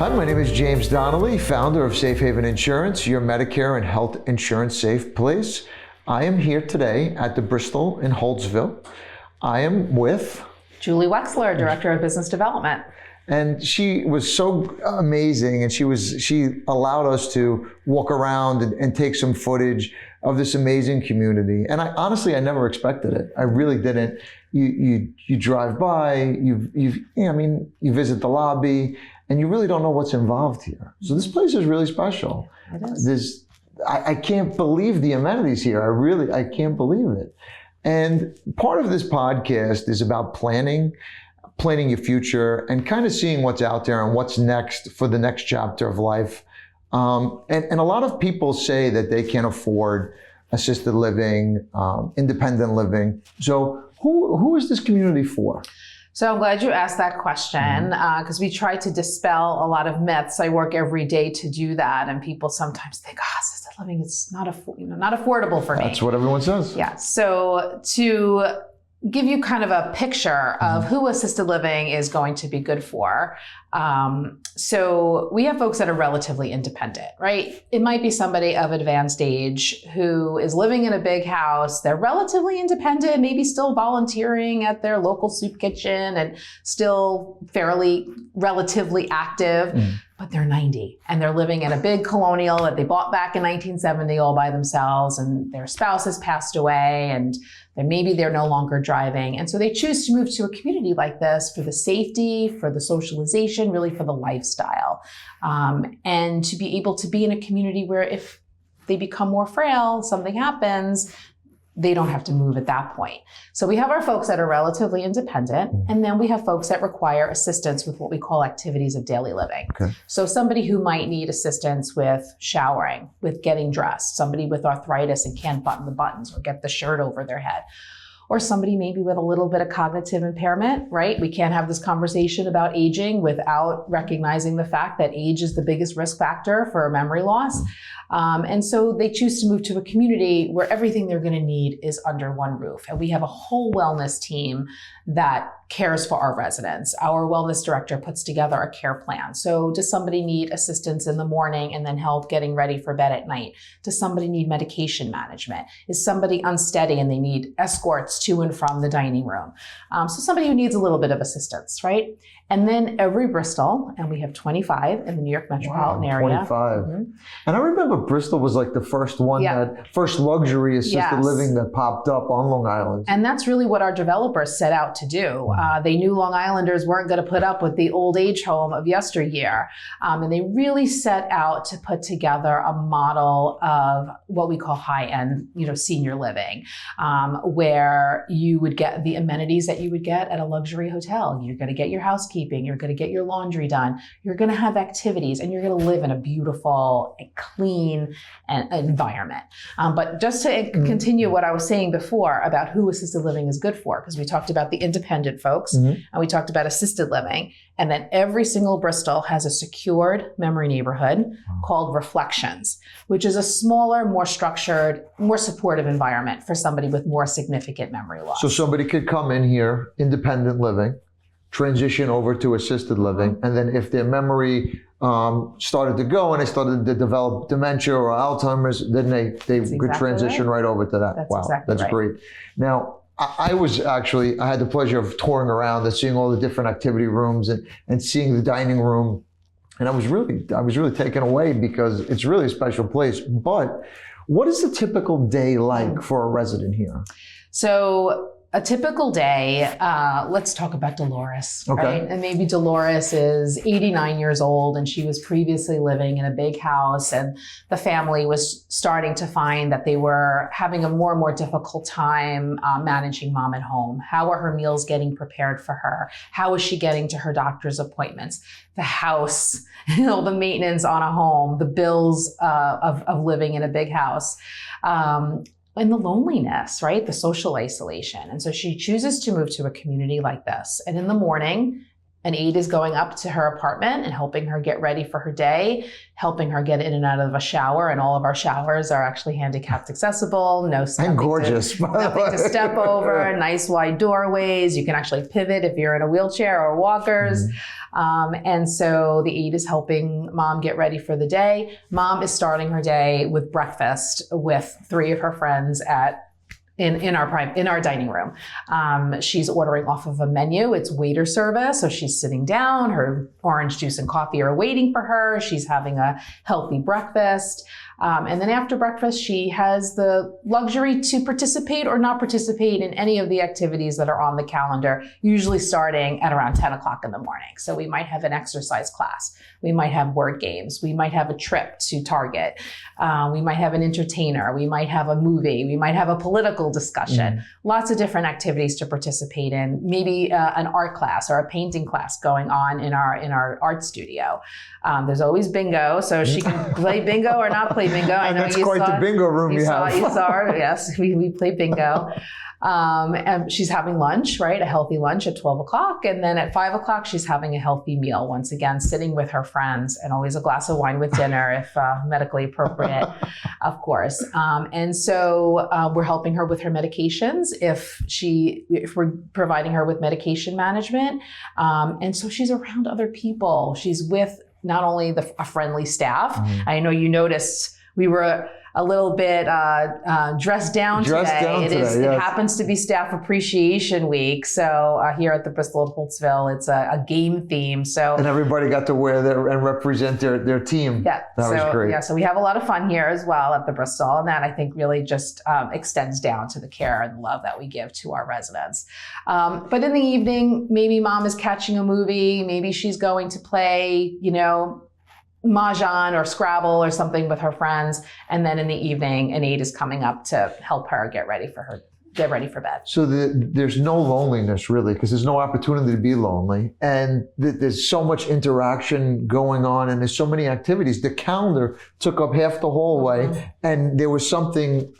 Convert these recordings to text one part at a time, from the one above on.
Hi, my name is James Donnelly, founder of Safehaven Insurance, your Medicare and health insurance safe place. I am here today at the Bristal in Holtsville. I am with Julie Wexler, Director of Business Development. And she was so amazing, and she allowed us to walk around and take some footage of this amazing community. And I never expected it. I really didn't. You drive by, you visit the lobby, and you really don't know what's involved here. So this place is really special. It is. I can't believe the amenities here. I can't believe it. And part of this podcast is about planning your future and kind of seeing what's out there and what's next for the next chapter of life. And a lot of people say that they can't afford assisted living, independent living. So who is this community for? So I'm glad you asked that question because we try to dispel a lot of myths. I work every day to do that, and people sometimes think, assisted living is not affordable for me. That's what everyone says. Yeah. So to give you kind of a picture of who assisted living is going to be good for. So we have folks that are relatively independent, right? It might be somebody of advanced age who is living in a big house. They're relatively independent, maybe still volunteering at their local soup kitchen and still relatively active, but they're 90 and they're living in a big colonial that they bought back in 1970 all by themselves, and their spouse has passed away, and maybe they're no longer driving. And so they choose to move to a community like this for the safety, for the socialization, really for the lifestyle, and to be able to be in a community where if they become more frail, something happens, they don't have to move at that point. So we have our folks that are relatively independent, and then we have folks that require assistance with what we call activities of daily living. Okay. So somebody who might need assistance with showering, with getting dressed, somebody with arthritis and can't button the buttons or get the shirt over their head, or somebody maybe with a little bit of cognitive impairment, right? We can't have this conversation about aging without recognizing the fact that age is the biggest risk factor for memory loss. And so they choose to move to a community where everything they're going to need is under one roof. And we have a whole wellness team that cares for our residents. Our wellness director puts together a care plan. So does somebody need assistance in the morning and then help getting ready for bed at night? Does somebody need medication management? Is somebody unsteady and they need escorts to and from the dining room? So somebody who needs a little bit of assistance, right? And then every Bristal, and we have 25 in the New York metropolitan area. 25. And I remember Bristal was like the first one, first luxury assisted living that popped up on Long Island. And that's really what our developers set out to do. They knew Long Islanders weren't going to put up with the old age home of yesteryear. And they really set out to put together a model of what we call high-end, senior living, where you would get the amenities that you would get at a luxury hotel. You're going to get your housekeeping, you're going to get your laundry done, you're going to have activities, and you're going to live in a beautiful, clean environment. But just to continue what I was saying before about who assisted living is good for, because we talked about the independent folks, and we talked about assisted living, and then every single Bristal has a secured memory neighborhood called Reflections, which is a smaller, more structured, more supportive environment for somebody with more significant memory loss. So somebody could come in here, independent living, transition over to assisted living, and then if their memory started to go and they started to develop dementia or Alzheimer's, then they could transition right over to that. That's exactly that's great. Now, I had the pleasure of touring around and seeing all the different activity rooms and seeing the dining room. And I was really taken away because it's really a special place. But what is a typical day like for a resident here? So a typical day, let's talk about Dolores, right? And maybe Dolores is 89 years old and she was previously living in a big house, and the family was starting to find that they were having a more and more difficult time managing mom at home. How are her meals getting prepared for her? How is she getting to her doctor's appointments? The house, the maintenance on a home, the bills of living in a big house. And the loneliness, right? The social isolation. And so she chooses to move to a community like this. And in the morning, An aide is going up to her apartment and helping her get ready for her day, helping her get in and out of a shower. And all of our showers are actually handicapped accessible. And gorgeous. Nothing to step over, nice wide doorways. You can actually pivot if you're in a wheelchair or walkers. And so the aide is helping mom get ready for the day. Mom is starting her day with breakfast with 3 of her friends in our dining room. She's ordering off of a menu. It's waiter service. So she's sitting down, her orange juice and coffee are waiting for her. She's having a healthy breakfast. And then after breakfast, she has the luxury to participate or not participate in any of the activities that are on the calendar, usually starting at around 10 o'clock in the morning. So we might have an exercise class. We might have word games. We might have a trip to Target. We might have an entertainer. We might have a movie. We might have a political discussion. Lots of different activities to participate in. Maybe an art class or a painting class going on in our art studio. There's always bingo, so she can play bingo or not play bingo. And that's quite the bingo room you have. You saw, yes, we play bingo. And she's having lunch, right? A healthy lunch at 12 o'clock. And then at 5 o'clock, she's having a healthy meal. Once again, sitting with her friends, and always a glass of wine with dinner if medically appropriate, of course. And so we're helping her with her medications if we're providing her with medication management. And so she's around other people. She's with not only a friendly staff. I know you noticed we were a little bit dressed down today. It happens to be Staff Appreciation Week. So here at the Bristal of Holtsville, it's a game theme. So and everybody got to wear and represent their team. Yeah, that was great. Yeah, so we have a lot of fun here as well at the Bristal, and that I think really just extends down to the care and love that we give to our residents. But in the evening, maybe mom is catching a movie. Maybe she's going to play, Mahjong or Scrabble or something with her friends. And then in the evening, an aide is coming up to help her get ready for bed. So there's no loneliness really, because there's no opportunity to be lonely. And there's so much interaction going on, and there's so many activities. The calendar took up half the hallway, and there was something.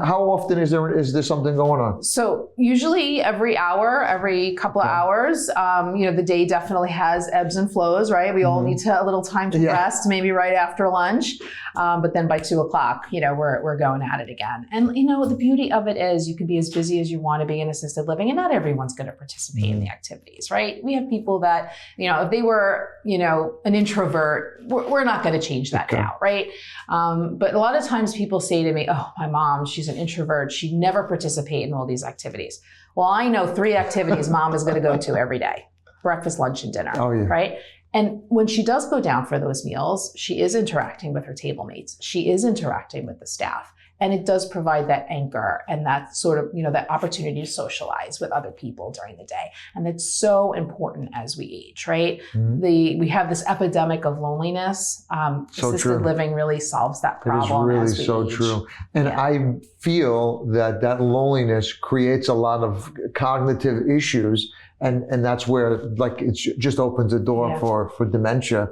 How often is there something going on? So usually every hour, every couple of hours. The day definitely has ebbs and flows, right? We all need a little time to rest, maybe right after lunch. But then by 2 o'clock, we're going at it again. And the beauty of it is you can be as busy as you want to be in assisted living, and not everyone's going to participate in the activities, right? We have people that, if they were, an introvert, we're not going to change that now, right? But a lot of times people say to me, oh, my mom, she's an introvert. She'd never participate in all these activities. Well, I know 3 activities mom is going to go to every day: breakfast, lunch, and dinner, right? And when she does go down for those meals, she is interacting with her table mates. She is interacting with the staff. And it does provide that anchor and that sort of, that opportunity to socialize with other people during the day. And that's so important as we age, right? We have this epidemic of loneliness. Assisted living really solves that problem. It is really so true. And I feel that loneliness creates a lot of cognitive issues. And that's where it just opens the door for dementia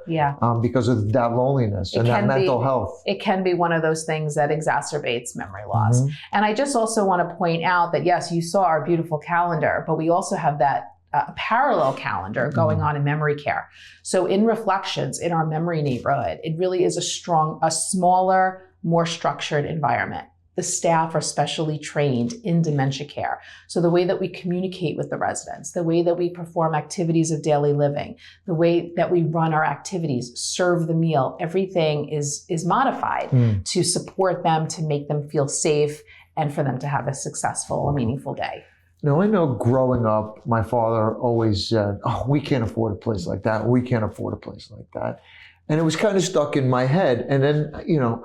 because of that loneliness and that mental health. It can be one of those things that exacerbates memory loss. And I just also want to point out that, yes, you saw our beautiful calendar, but we also have that parallel calendar going on in memory care. So in Reflections, in our memory neighborhood, it really is a smaller, more structured environment. The staff are specially trained in dementia care. So the way that we communicate with the residents, the way that we perform activities of daily living, the way that we run our activities, serve the meal, everything is modified to support them, to make them feel safe, and for them to have a successful, meaningful day. Now, I know growing up, my father always said, oh, we can't afford a place like that. We can't afford a place like that. And it was kind of stuck in my head. And then,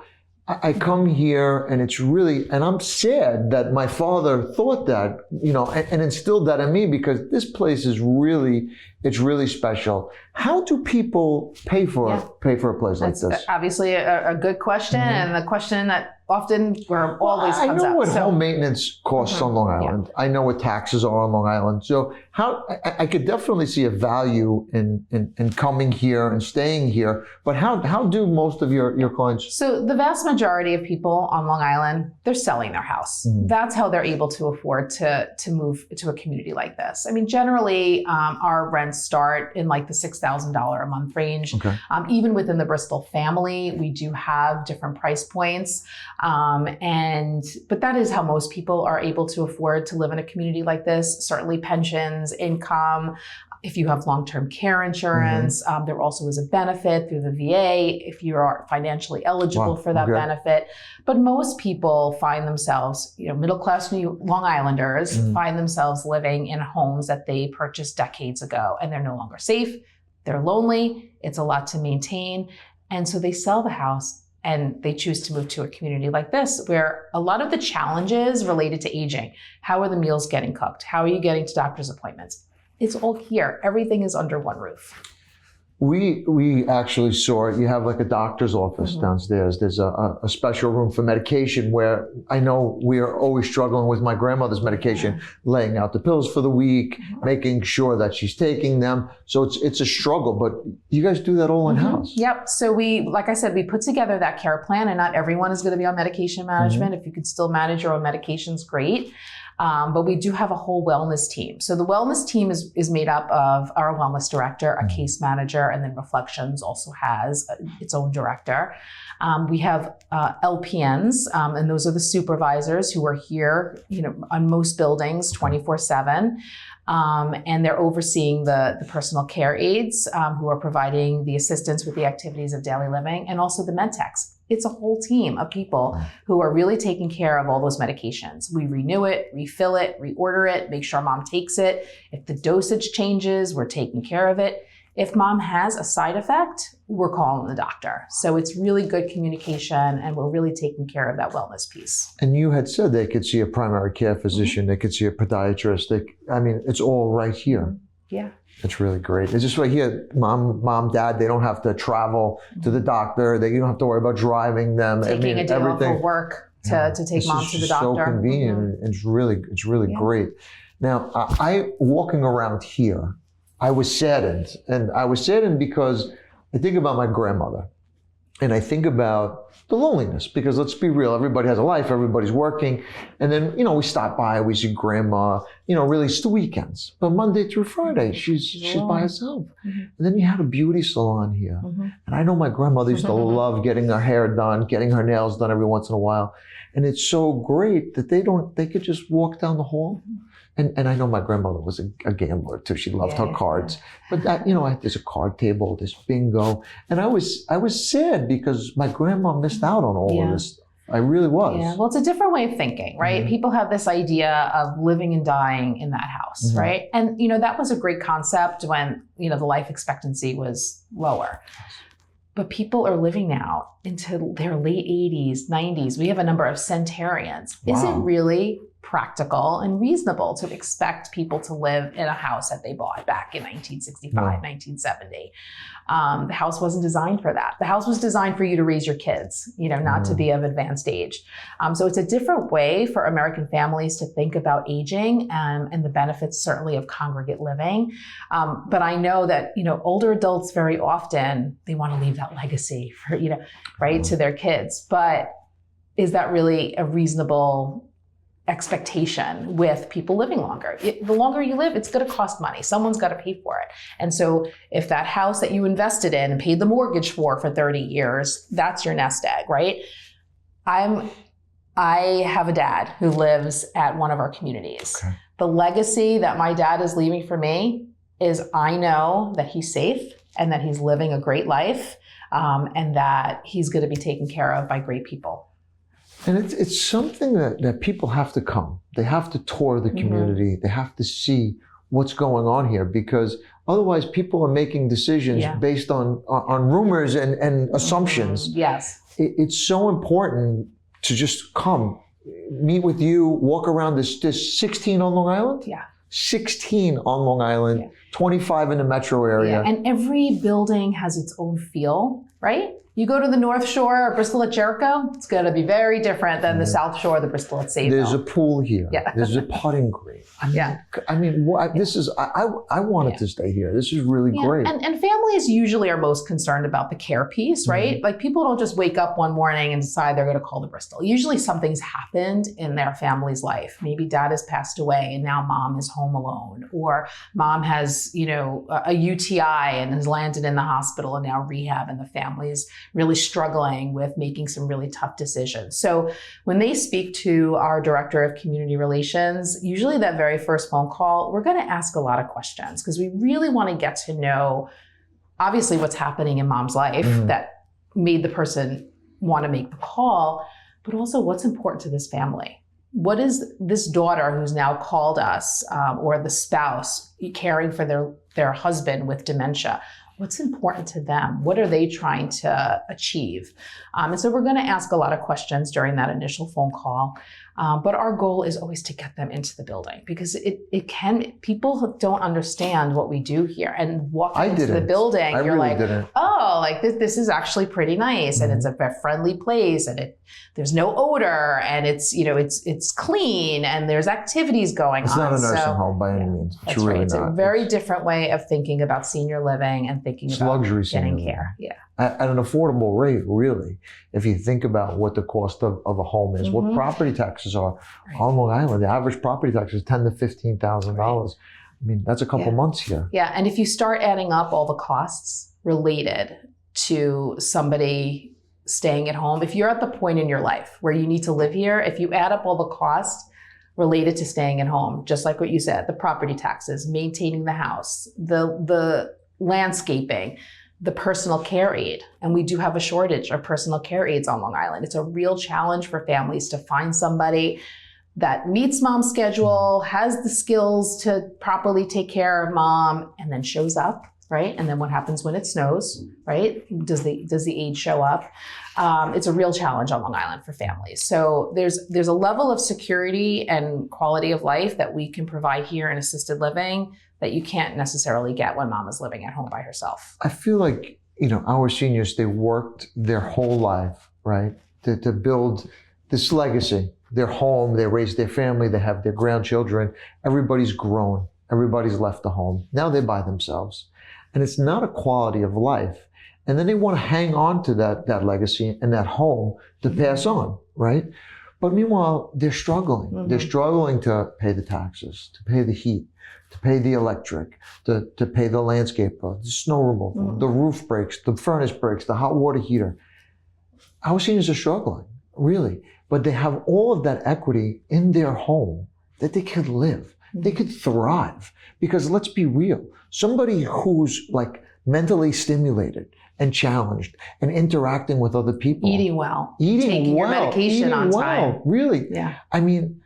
I come here and I'm sad that my father thought that, and instilled that in me, because this place is it's really special. How do people pay for a place like this? Obviously a good question, and the question that often where always I comes know up. what So- home maintenance costs on Long Island. I know what taxes are on Long Island. So I could definitely see a value in coming here and staying here. But how do most of your clients? So the vast majority of people on Long Island, they're selling their house. That's how they're able to afford to move to a community like this. I mean, generally, our rents start in like the $6,000 a month range. Okay. Even within the Bristal family, we do have different price points. But that is how most people are able to afford to live in a community like this. Certainly pensions, income. If you have long-term care insurance, there also is a benefit through the VA if you are financially eligible for that benefit. But most people find themselves, middle-class Long Islanders find themselves living in homes that they purchased decades ago, and they're no longer safe. They're lonely. It's a lot to maintain. And so they sell the house and they choose to move to a community like this, where a lot of the challenges related to aging, how are the meals getting cooked? How are you getting to doctor's appointments? It's all here. Everything is under one roof. We actually saw it. You have like a doctor's office downstairs. There's a special room for medication where I know we are always struggling with my grandmother's medication, laying out the pills for the week, making sure that she's taking them. So it's a struggle, but you guys do that all in-house. Yep. So like I said, we put together that care plan, and not everyone is going to be on medication management. If you could still manage your own medications, great. But we do have a whole wellness team. So the wellness team is made up of our wellness director, a case manager, and then Reflections also has its own director. We have LPNs, and those are the supervisors who are here, on most buildings 24/7. And they're overseeing the personal care aides who are providing the assistance with the activities of daily living, and also the med techs. It's a whole team of people who are really taking care of all those medications. We renew it, refill it, reorder it, make sure mom takes it. If the dosage changes, we're taking care of it. If mom has a side effect, we're calling the doctor. So it's really good communication, and we're really taking care of that wellness piece. And you had said they could see a primary care physician, they could see a podiatrist. It's all right here. Yeah. It's really great. It's just right here, mom, dad, they don't have to travel to the doctor. You don't have to worry about driving them. Taking a day off of work to take mom to the doctor. So convenient. It's really great. Now, I walking around here, I was saddened. And I was saddened because I think about my grandmother. And I think about the loneliness, because let's be real, everybody has a life, everybody's working. And then, we stop by, we see grandma, really it's the weekends. But Monday through Friday, she's by herself. And then you have a beauty salon here. And I know my grandmother used to love getting her hair done, getting her nails done every once in a while. And it's so great that they could just walk down the hall. And I know my grandmother was a gambler too. She loved her cards. But there's a card table, there's bingo. And I was sad because my grandma missed out on all of this. I really was. Yeah, well, it's a different way of thinking, right? People have this idea of living and dying in that house, right? And, that was a great concept when, the life expectancy was lower. But people are living now into their late 80s, 90s. We have a number of centenarians. Wow. Is it really practical and reasonable to expect people to live in a house that they bought back in 1965, 1970? The house wasn't designed for that. The house was designed for you to raise your kids, not to be of advanced age. So it's a different way for American families to think about aging and the benefits certainly of congregate living. But I know that, older adults very often, they want to leave that legacy for, right, to their kids. But is that really a reasonable expectation with people living longer? The longer you live, it's going to cost money. Someone's got to pay for it. And so if that house that you invested in and paid the mortgage for 30 years, that's your nest egg, right? I have a dad who lives at one of our communities. Okay. The legacy that my dad is leaving for me is I know that he's safe and that he's living a great life, and that he's going to be taken care of by great people. And it's something that people have to come. They have to tour the community. They have to see what's going on here, because otherwise people are making decisions based on rumors and assumptions. Yes. It's so important to just come, meet with you, walk around this 16 on Long Island? Yeah. 16 on Long Island, 25 in the metro area. Yeah. And every building has its own feel, right? You go to the North Shore or Bristol at Jericho, it's going to be very different than the South Shore, the Bristol at Safehaven. There's a pool here. Yeah. There's a putting green. This is, I wanted to stay here. This is really great. And families usually are most concerned about the care piece, right? Like people don't just wake up one morning and decide they're going to call the Bristol. Usually something's happened in their family's life. Maybe dad has passed away and now mom is home alone, or mom has, a UTI and has landed in the hospital and now rehab, and the family's really struggling with making some really tough decisions. So when they speak to our director of community relations, usually that very first phone call, we're going to ask a lot of questions because we really want to get to know, obviously, what's happening in mom's life that made the person want to make the call, but also what's important to this family. What is this daughter who's now called us, or the spouse caring for their husband with dementia? What's important to them? What are they trying to achieve? And so we're going to ask a lot of questions during that initial phone call. But our goal is always to get them into the building, because people don't understand what we do here. And walking into the building, you're like, oh, like this is actually pretty nice. And it's a friendly place, and there's no odor, and it's clean, and there's activities going on. It's not a nursing home by any means. It's really It's a very different way of thinking about senior living and thinking about luxury getting care. Yeah. At an affordable rate, really. If you think about what the cost of a home is, what property taxes are on Long Island, the average property tax is $10,000 to $15,000. I mean, that's a couple months here. Yeah, and if you start adding up all the costs related to somebody staying at home, if you're at the point in your life where you need to live here, if you add up all the costs related to staying at home, just like what you said, the property taxes, maintaining the house, the landscaping, the personal care aid. And we do have a shortage of personal care aides on Long Island. It's a real challenge for families to find somebody that meets mom's schedule, has the skills to properly take care of mom, and then shows up, right? And then what happens when it snows, right? Does the aide show up? It's a real challenge on Long Island for families. So there's a level of security and quality of life that we can provide here in assisted living that you can't necessarily get when mom is living at home by herself. I feel like, our seniors, they worked their whole life, right? To build this legacy, their home, they raised their family, they have their grandchildren. Everybody's grown. Everybody's left the home. Now they're by themselves. And it's not a quality of life. And then they want to hang on to that legacy and that home to pass on, right? But meanwhile, they're struggling. They're struggling to pay the taxes, to pay the heat, to pay the electric, to pay the landscape, the snow removal, the roof breaks, the furnace breaks, the hot water heater. Our seniors are struggling, really. But they have all of that equity in their home that they could live. They could thrive. Because let's be real, somebody who's like mentally stimulated and challenged and interacting with other people. Eating well. Taking your medication on time. Really. Yeah. I mean,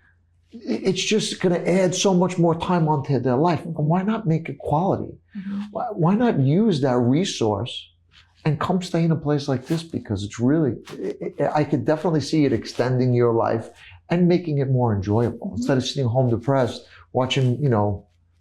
it's just going to add so much more time onto their life. Why not make it quality? Why not use that resource and come stay in a place like this? Because it's really, I could definitely see it extending your life and making it more enjoyable. Instead of sitting home depressed, watching,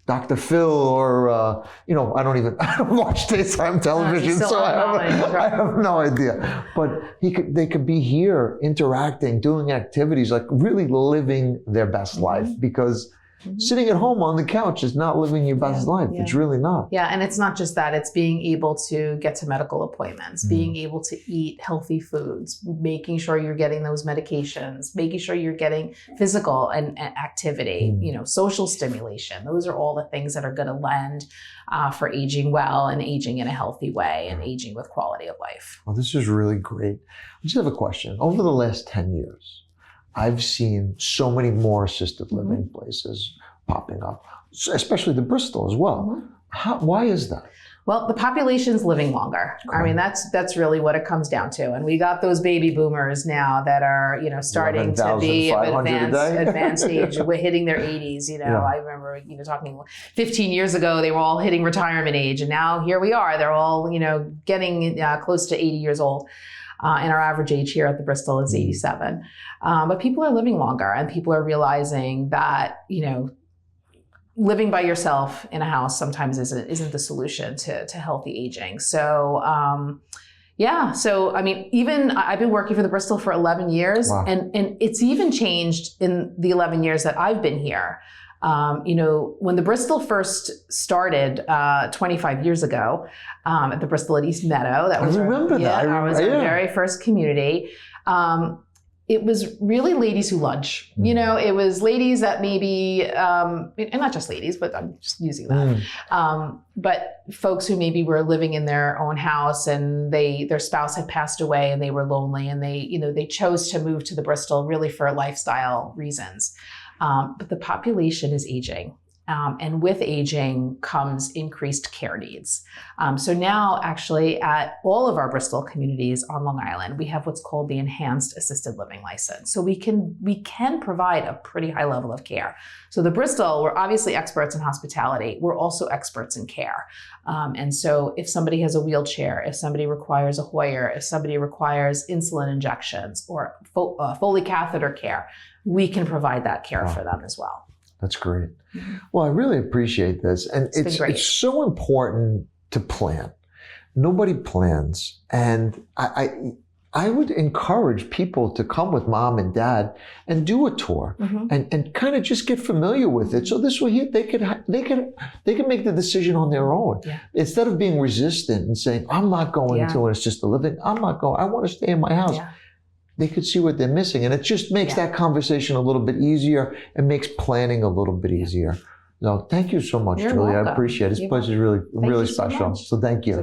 Dr. Phil or, I don't watch daytime television, so I have no idea. But they could be here interacting, doing activities, like really living their best life, because sitting at home on the couch is not living your best life. It's really not. Yeah, and it's not just that. It's being able to get to medical appointments, being able to eat healthy foods, making sure you're getting those medications, making sure you're getting physical and activity, social stimulation. Those are all the things that are going to lend for aging well and aging in a healthy way and aging with quality of life. Well, this is really great. I just have a question. Over the last 10 years, I've seen so many more assisted living places popping up, especially the Bristol as well. Why is that? Well, the population's living longer. I mean, that's really what it comes down to. And we got those baby boomers now that are, starting to be of advanced age. We're hitting their 80s. I remember, talking 15 years ago, they were all hitting retirement age. And now here we are. They're all, getting close to 80 years old. And our average age here at the Bristol is 87. But people are living longer, and people are realizing that, living by yourself in a house sometimes isn't the solution to healthy aging. So, Yeah. So, I mean, even I've been working for the Bristal for 11 years, Wow. and it's even changed in the 11 years that I've been here. When the Bristal first started 25 years ago at the Bristal at East Meadow, that was I remember that. our very first community. It was really ladies who lunch. It was ladies that maybe, and not just ladies, but I'm just using that. But folks who maybe were living in their own house and their spouse had passed away and they were lonely and they chose to move to the Bristal really for lifestyle reasons. But the population is aging. And with aging comes increased care needs. So now actually at all of our Bristal communities on Long Island, we have what's called the Enhanced Assisted Living License. So we can provide a pretty high level of care. So the Bristal, we're obviously experts in hospitality. We're also experts in care. And so if somebody has a wheelchair, if somebody requires a Hoyer, if somebody requires insulin injections or Foley catheter care, we can provide that care for them as well. That's great. Well, I really appreciate this. And it's so important to plan. Nobody plans. And I would encourage people to come with mom and dad and do a tour and kind of just get familiar with it. So this way they can make the decision on their own. Yeah. Instead of being resistant and saying, I'm not going to an assisted living. I want to stay in my house. Yeah. They could see what they're missing. And it just makes that conversation a little bit easier and makes planning a little bit easier. So thank you so much, Julie. I appreciate it. This place is really special. So thank you.